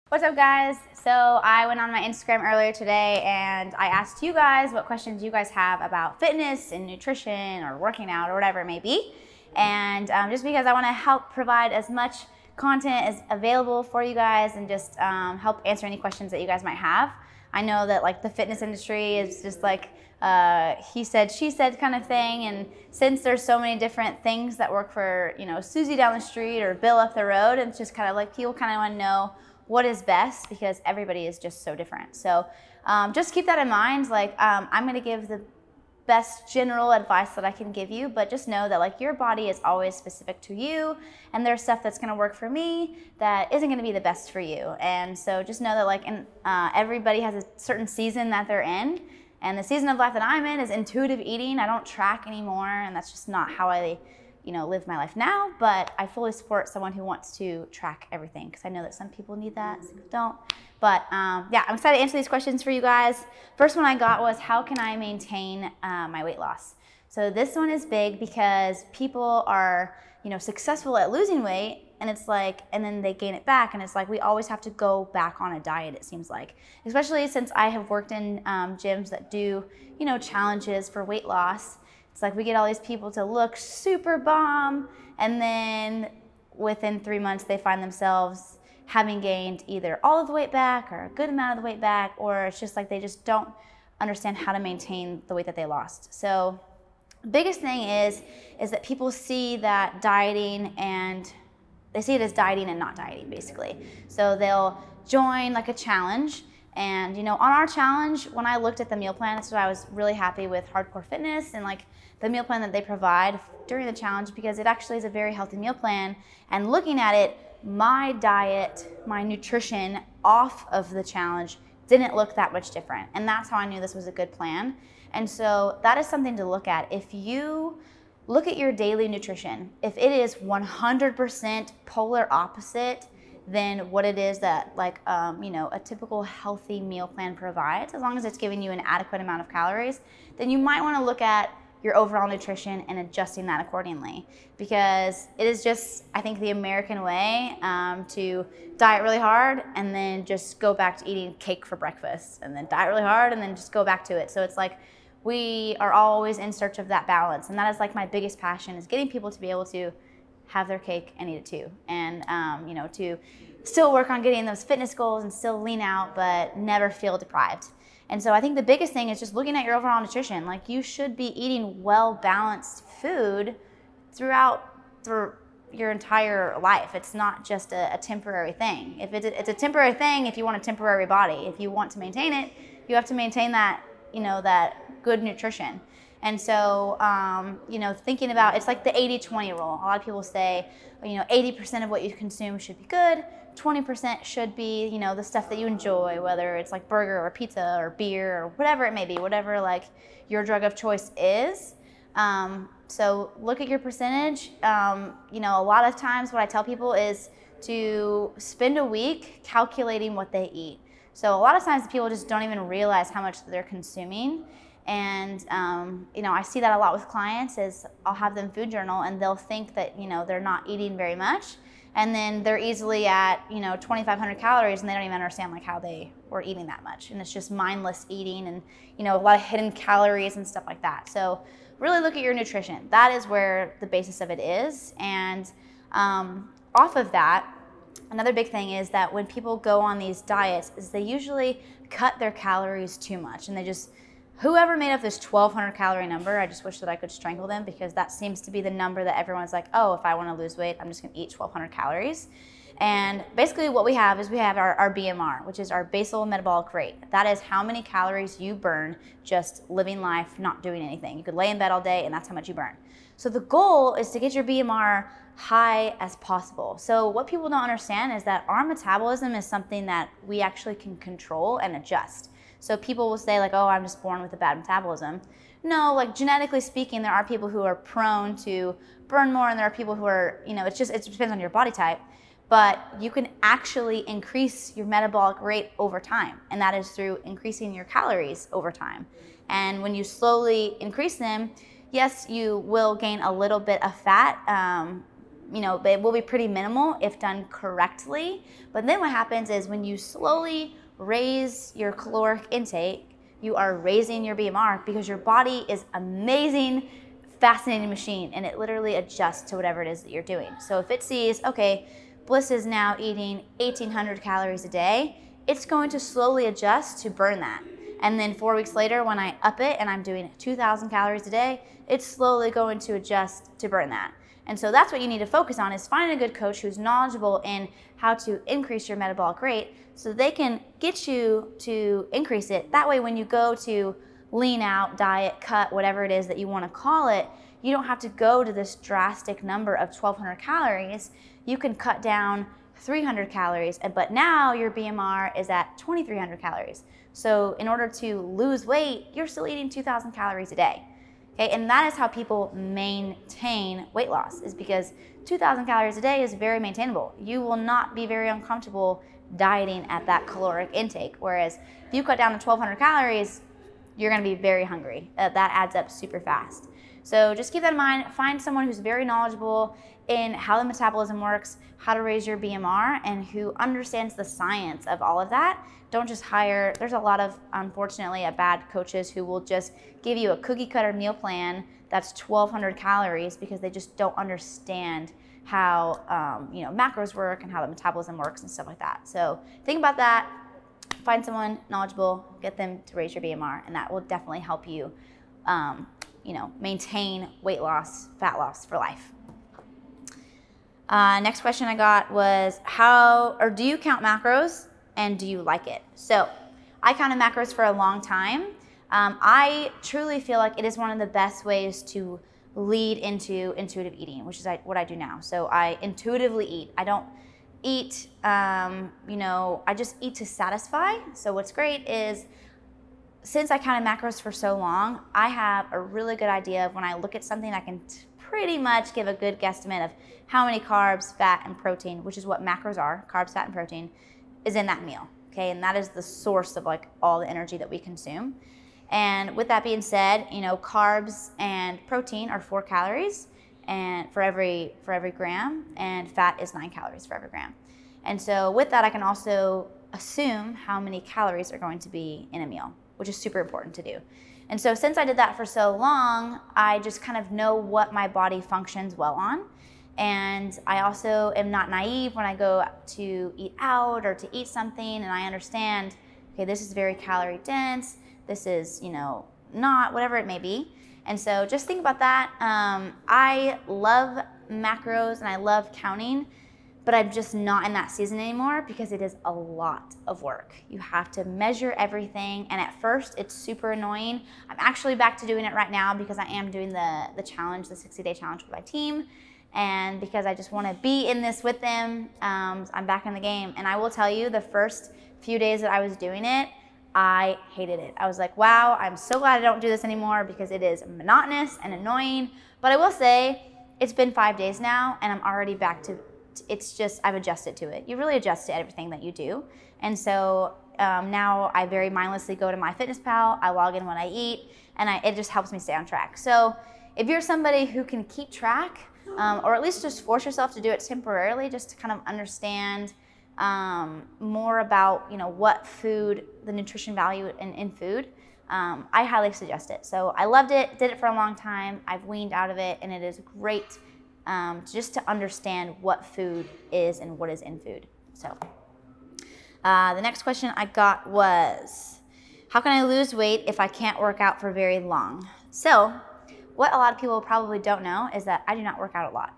What's up, guys? So I went on my Instagram earlier today and I asked you guys what questions you guys have about fitness and nutrition or working out or whatever it may be. And just because I want to help provide as much content as available for you guys and just help answer any questions that you guys might have. I know that like the fitness industry is just like he said, she said kind of thing. And since there's so many different things that work for, Susie down the street or Bill up the road, it's just kind of like people kind of want to know what is best because everybody is just so different. So just keep that in mind. Like I'm going to give the best general advice that I can give you, but just know that like your body is always specific to you, and there's stuff that's going to work for me that isn't going to be the best for you. And so just know that like everybody has a certain season that they're in, and the season of life that I'm in is intuitive eating. I don't track anymore, and that's just not how I live my life now, but I fully support someone who wants to track everything because I know that some people need that, some people don't. But yeah, I'm excited to answer these questions for you guys. First one I got was, how can I maintain my weight loss? So this one is big because people are, successful at losing weight, and it's like, and then they gain it back, and it's like we always have to go back on a diet, it seems like. Especially since I have worked in gyms that do, challenges for weight loss. It's like we get all these people to look super bomb, and then within 3 months they find themselves having gained either all of the weight back or a good amount of the weight back, or it's just like they just don't understand how to maintain the weight that they lost. So the biggest thing is that people see that dieting, and they see it as dieting and not dieting basically. So they'll join like a challenge. And on our challenge, when I looked at the meal plan, that's why I was really happy with Hardcore Fitness and like the meal plan that they provide during the challenge, because it actually is a very healthy meal plan. And looking at it, my diet, my nutrition off of the challenge didn't look that much different. And that's how I knew this was a good plan. And so that is something to look at. If you look at your daily nutrition, if it is 100% polar opposite than what it is that like a typical healthy meal plan provides, as long as it's giving you an adequate amount of calories, then you might want to look at your overall nutrition and adjusting that accordingly, because it is just, I think, the American way to diet really hard and then just go back to eating cake for breakfast, and then diet really hard and then just go back to it. So it's like we are always in search of that balance, and that is like my biggest passion, is getting people to be able to have their cake and eat it too, and to still work on getting those fitness goals and still lean out but never feel deprived. And so I think the biggest thing is just looking at your overall nutrition. Like you should be eating well-balanced food throughout your entire life. It's not just a temporary thing. If it's a temporary thing, if you want a temporary body, if you want to maintain it, you have to maintain that, that good nutrition. And so, thinking about, it's like the 80-20 rule. A lot of people say, 80% of what you consume should be good, 20% should be, the stuff that you enjoy, whether it's like burger or pizza or beer or whatever it may be, whatever like your drug of choice is. So look at your percentage. A lot of times what I tell people is to spend a week calculating what they eat. So a lot of times people just don't even realize how much they're consuming. And, I see that a lot with clients is I'll have them food journal and they'll think that, they're not eating very much. And then they're easily at, 2,500 calories, and they don't even understand like how they were eating that much. And it's just mindless eating and, a lot of hidden calories and stuff like that. So really look at your nutrition. That is where the basis of it is. And off of that, another big thing is that when people go on these diets is they usually cut their calories too much, and they just, whoever made up this 1,200 calorie number, I just wish that I could strangle them, because that seems to be the number that everyone's like, oh, if I want to lose weight, I'm just going to eat 1,200 calories. And basically what we have is we have our BMR, which is our basal metabolic rate. That is how many calories you burn just living life, not doing anything. You could lay in bed all day and that's how much you burn. So the goal is to get your BMR high as possible. So what people don't understand is that our metabolism is something that we actually can control and adjust. So people will say like, oh, I'm just born with a bad metabolism. No, like genetically speaking, there are people who are prone to burn more, and there are people who are, it depends on your body type. But you can actually increase your metabolic rate over time, and that is through increasing your calories over time. And when you slowly increase them, yes, you will gain a little bit of fat, it will be pretty minimal if done correctly. But then what happens is when you slowly raise your caloric intake, you are raising your BMR because your body is amazing, fascinating machine, and it literally adjusts to whatever it is that you're doing. So if it sees, okay, Bliss is now eating 1,800 calories a day, it's going to slowly adjust to burn that. And then 4 weeks later, when I up it and I'm doing 2,000 calories a day, it's slowly going to adjust to burn that. And so that's what you need to focus on, is finding a good coach who's knowledgeable in how to increase your metabolic rate so they can get you to increase it. That way, when you go to lean out, diet, cut, whatever it is that you want to call it, you don't have to go to this drastic number of 1,200 calories. You can cut down 300 calories, but now your BMR is at 2,300 calories. So in order to lose weight, you're still eating 2,000 calories a day. Okay, and that is how people maintain weight loss, is because 2,000 calories a day is very maintainable. You will not be very uncomfortable dieting at that caloric intake. Whereas if you cut down to 1,200 calories, you're gonna be very hungry. That adds up super fast. So just keep that in mind. Find someone who's very knowledgeable in how the metabolism works, how to raise your BMR, and who understands the science of all of that. Don't just hire, there's a lot of, unfortunately, bad coaches who will just give you a cookie cutter meal plan that's 1,200 calories because they just don't understand how macros work and how the metabolism works and stuff like that. So think about that. Find someone knowledgeable, get them to raise your BMR, and that will definitely help you, maintain weight loss, fat loss for life. Next question I got was, do you count macros and do you like it? So I counted macros for a long time. I truly feel like it is one of the best ways to lead into intuitive eating, which is what I do now. So I intuitively eat. I don't eat, I just eat to satisfy. So what's great is, since I counted macros for so long, I have a really good idea of when I look at something, I can pretty much give a good guesstimate of how many carbs, fat, and protein, which is what macros are, carbs, fat, and protein, is in that meal, okay? And that is the source of all the energy that we consume. And with that being said, carbs and protein are 4 calories and for every gram, and fat is 9 calories for every gram. And so with that, I can also assume how many calories are going to be in a meal, which is super important to do. And so since I did that for so long, I just kind of know what my body functions well on. And I also am not naive when I go to eat out or to eat something, and I understand, okay, this is very calorie dense, this is, not, whatever it may be. And so just think about that. I love macros and I love counting, but I'm just not in that season anymore because it is a lot of work. You have to measure everything, and at first it's super annoying. I'm actually back to doing it right now because I am doing the challenge, the 60-day challenge with my team, and because I just want to be in this with them. I'm back in the game, and I will tell you, the first few days that I was doing it, I hated it. I was like, wow, I'm so glad I don't do this anymore because it is monotonous and annoying. But I will say, it's been 5 days now, and I'm already back to, I've adjusted to it. You really adjust to everything that you do. And so now I very mindlessly go to MyFitnessPal, I log in when I eat, and it just helps me stay on track. So if you're somebody who can keep track, or at least just force yourself to do it temporarily, just to kind of understand more about what food, the nutrition value in food, I highly suggest it. So I loved it, did it for a long time, I've weaned out of it, and it is great just to understand what food is and what is in food. So the next question I got was, how can I lose weight if I can't work out for very long? So what a lot of people probably don't know is that I do not work out a lot.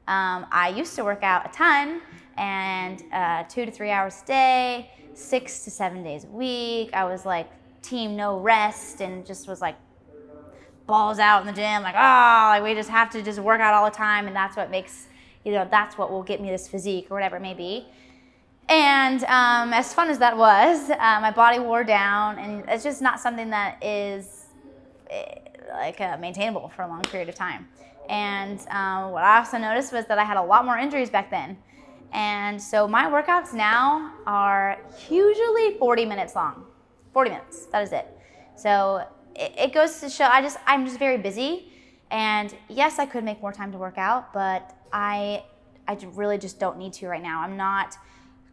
I used to work out a ton, and 2 to 3 hours a day, 6 to 7 days a week. I was like team no rest, and just was like balls out in the gym, we just have to just work out all the time, and that's what makes, that's what will get me this physique or whatever it may be. And as fun as that was, my body wore down, and it's just not something that is maintainable for a long period of time. And what I also noticed was that I had a lot more injuries back then. And so my workouts now are usually 40 minutes long. 40 minutes, that is it. So it goes to show, I'm just very busy. And yes, I could make more time to work out, but I I really just don't need to right now. I'm not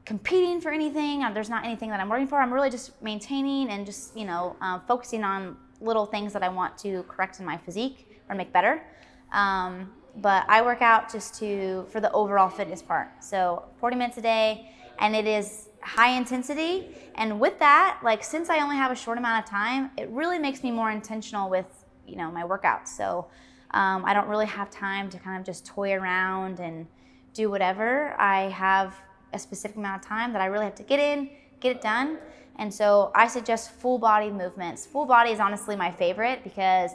competing for anything. There's not anything that I'm working for. I'm really just maintaining and just, focusing on little things that I want to correct in my physique or make better. But I work out just for the overall fitness part. So 40 minutes a day, and it is high intensity. And with that, like, since I only have a short amount of time, it really makes me more intentional with, my workouts. So I don't really have time to kind of just toy around and do whatever. I have a specific amount of time that I really have to get it done. And so I suggest full body movements. Full body is honestly my favorite because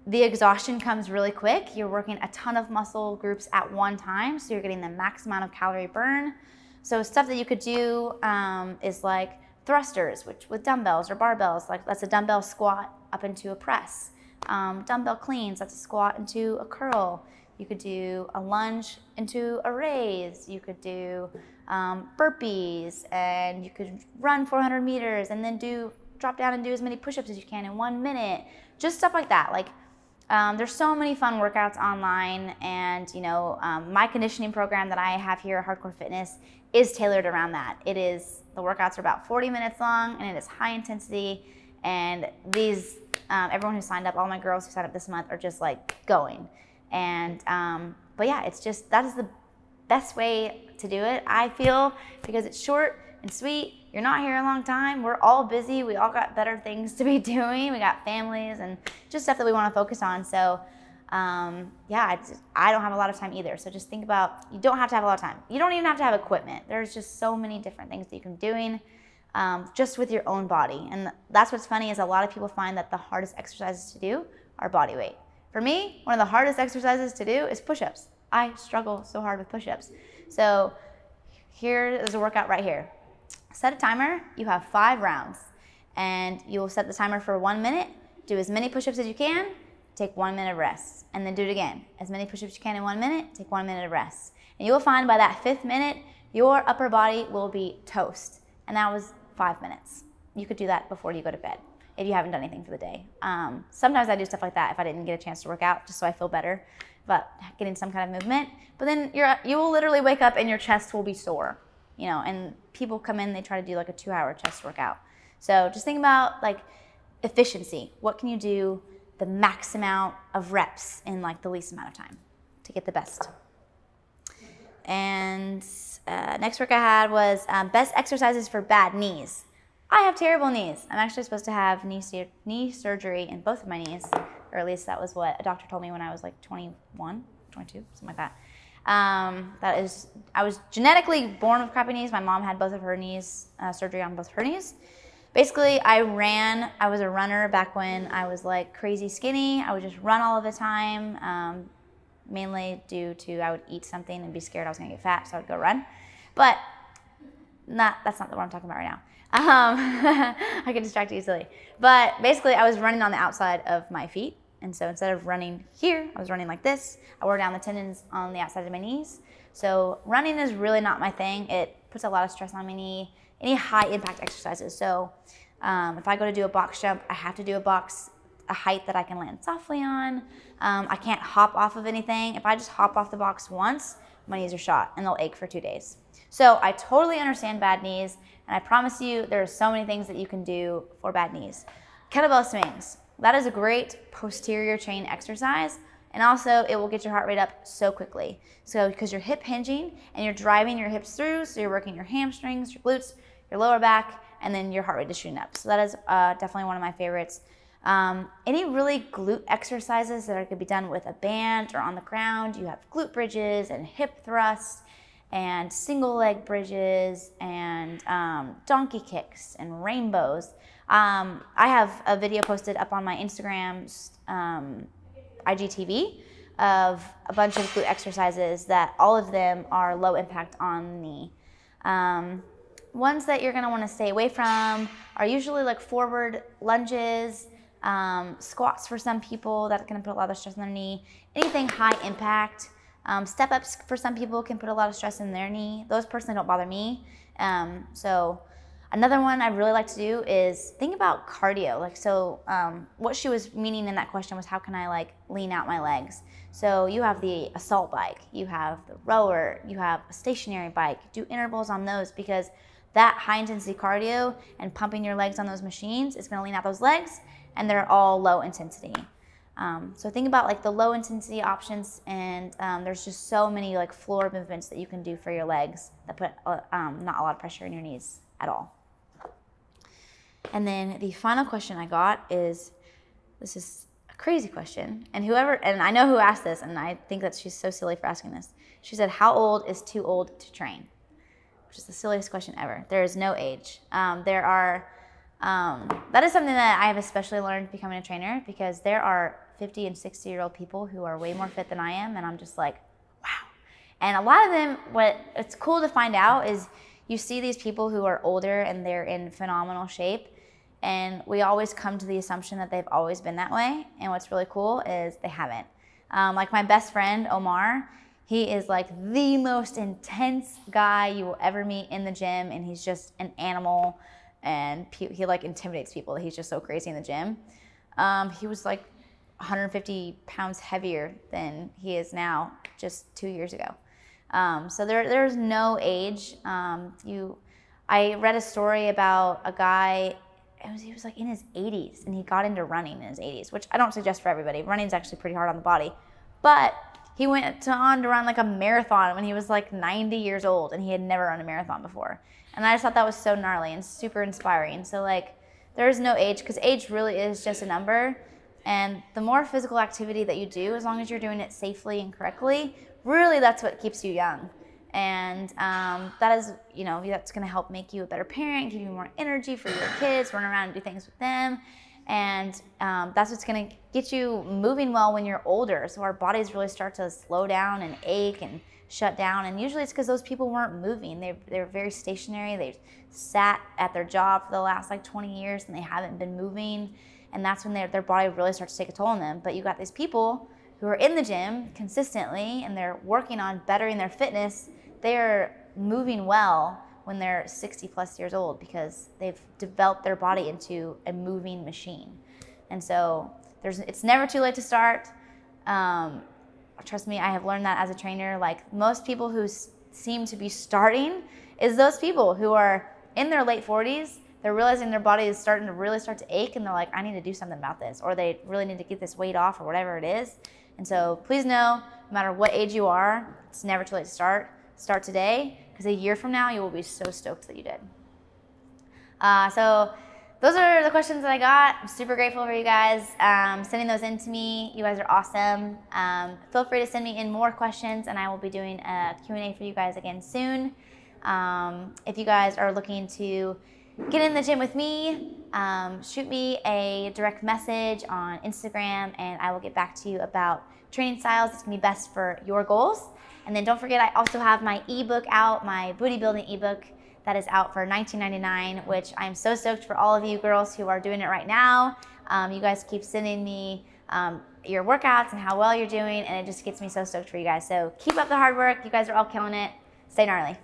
the exhaustion comes really quick. You're working a ton of muscle groups at one time, so you're getting the max amount of calorie burn. So stuff that you could do is like thrusters, which with dumbbells or barbells, like that's a dumbbell squat up into a press. Dumbbell cleans, that's a squat into a curl. You could do a lunge into a raise. You could do burpees, and you could run 400 meters and then drop down and do as many push-ups as you can in 1 minute. Just stuff like that. Like, there's so many fun workouts online, and my conditioning program that I have here at Hardcore Fitness is tailored around that. The workouts are about 40 minutes long, and it is high intensity. And these, everyone who signed up, all my girls who signed up this month are just like going. And, but yeah, that is the best way to do it, I feel, because it's short and sweet. You're not here a long time. We're all busy. We all got better things to be doing. We got families and just stuff that we want to focus on. So, yeah, I don't have a lot of time either. So just think about, you don't have to have a lot of time. You don't even have to have equipment. There's just so many different things that you can be doing just with your own body. And that's what's funny is a lot of people find that the hardest exercises to do are body weight. For me, one of the hardest exercises to do is push-ups. I struggle so hard with push-ups. So here is a workout right here. Set a timer. You have 5 rounds, and you will set the timer for 1 minute. Do as many push-ups as you can. Take 1 minute of rest, and then do it again. As many push-ups as you can in 1 minute. Take 1 minute of rest, and you will find by that 5th minute, your upper body will be toast. And that was 5 minutes. You could do that before you go to bed if you haven't done anything for the day. Sometimes I do stuff like that if I didn't get a chance to work out, just so I feel better about getting some kind of movement. But then you will literally wake up and your chest will be sore, and people come in, they try to do like a 2-hour chest workout. So just think about like efficiency. What can you do the max amount of reps in like the least amount of time to get the best? And next work I had was best exercises for bad knees. I have terrible knees. I'm actually supposed to have knee surgery in both of my knees, or at least that was what a doctor told me when I was like 21, 22, something like that. I was genetically born with crappy knees. My mom had both of her knees, surgery on both her knees. Basically, I was a runner back when I was like crazy skinny. I would just run all of the time, mainly due to I would eat something and be scared I was gonna get fat, so I would go run. But that's not what I'm talking about right now. I get distracted easily. But basically, I was running on the outside of my feet. And so instead of running here, I was running like this. I wore down the tendons on the outside of my knees. So running is really not my thing. It puts a lot of stress on my knee, any high impact exercises. So if I go to do a box jump, I have to do a height that I can land softly on. I can't hop off of anything. If I just hop off the box once, my knees are shot and they'll ache for 2 days. So I totally understand bad knees, and I promise you there are so many things that you can do for bad knees. Kettlebell swings. That is a great posterior chain exercise, and also it will get your heart rate up so quickly. So because you're hip hinging and you're driving your hips through, so you're working your hamstrings, your glutes, your lower back, and then your heart rate is shooting up. So that is definitely one of my favorites. Any really glute exercises that could be done with a band or on the ground, you have glute bridges and hip thrusts and single leg bridges and donkey kicks and rainbows. I have a video posted up on my Instagram's IGTV of a bunch of glute exercises that all of them are low impact on the knee. Ones that you're gonna wanna stay away from are usually like forward lunges, squats for some people, that's gonna put a lot of stress on their knee. Anything high impact. Step ups for some people can put a lot of stress in their knee. Those personally don't bother me. So Another one I really like to do is think about cardio. Like, so what she was meaning in that question was, how can I like lean out my legs? So you have the assault bike, you have the rower, you have a stationary bike. Do intervals on those, because that high intensity cardio and pumping your legs on those machines is going to lean out those legs, and they're all low intensity. So think about like the low intensity options, and there's just so many like floor movements that you can do for your legs that put not a lot of pressure in your knees at all. And then the final question I got is, this is a crazy question, and I know who asked this, and I think that she's so silly for asking this. She said, how old is too old to train? Which is the silliest question ever. There is no age. That is something that I have especially learned becoming a trainer, because there are 50 and 60-year-old people who are way more fit than I am, and I'm just like, wow. And a lot of them, what it's cool to find out is you see these people who are older and they're in phenomenal shape, and we always come to the assumption that they've always been that way, and what's really cool is they haven't. Like my best friend, Omar, he is like the most intense guy you will ever meet in the gym, and he's just an animal, and he like intimidates people. He's just so crazy in the gym. He was like 150 pounds heavier than he is now just 2 years ago. So there's no age. I read a story about a guy, he was like in his 80s, and he got into running in his 80s, which I don't suggest for everybody. Running is actually pretty hard on the body. But he went on to run like a marathon when he was like 90 years old, and he had never run a marathon before. And I just thought that was so gnarly and super inspiring. So like, there is no age, because age really is just a number. And the more physical activity that you do, as long as you're doing it safely and correctly, really that's what keeps you young. And that is, that's going to help make you a better parent, give you more energy for your kids, run around and do things with them. And that's what's going to get you moving well when you're older. So our bodies really start to slow down and ache and shut down. And usually it's because those people weren't moving. They're very stationary. They sat at their job for the last like 20 years, and they haven't been moving. And that's when their body really starts to take a toll on them. But you got these people who are in the gym consistently, and they're working on bettering their fitness. They're moving well when they're 60 plus years old, because they've developed their body into a moving machine. And so it's never too late to start. Trust me, I have learned that as a trainer. Like, most people who seem to be starting is those people who are in their late 40s. They're realizing their body is starting to ache, and they're like, I need to do something about this, or they really need to get this weight off, or whatever it is. And so please know, no matter what age you are, it's never too late to start. Start today, because a year from now, you will be so stoked that you did. So those are the questions that I got. I'm super grateful for you guys sending those in to me. You guys are awesome. Feel free to send me in more questions, and I will be doing a Q&A for you guys again soon. If you guys are looking to get in the gym with me, shoot me a direct message on Instagram, and I will get back to you about training styles that's going to be best for your goals. And then don't forget, I also have my ebook out, my booty building ebook, that is out for $19.99, which I'm so stoked for all of you girls who are doing it right now. You guys keep sending me your workouts and how well you're doing, and it just gets me so stoked for you guys. So keep up the hard work. You guys are all killing it. Stay gnarly.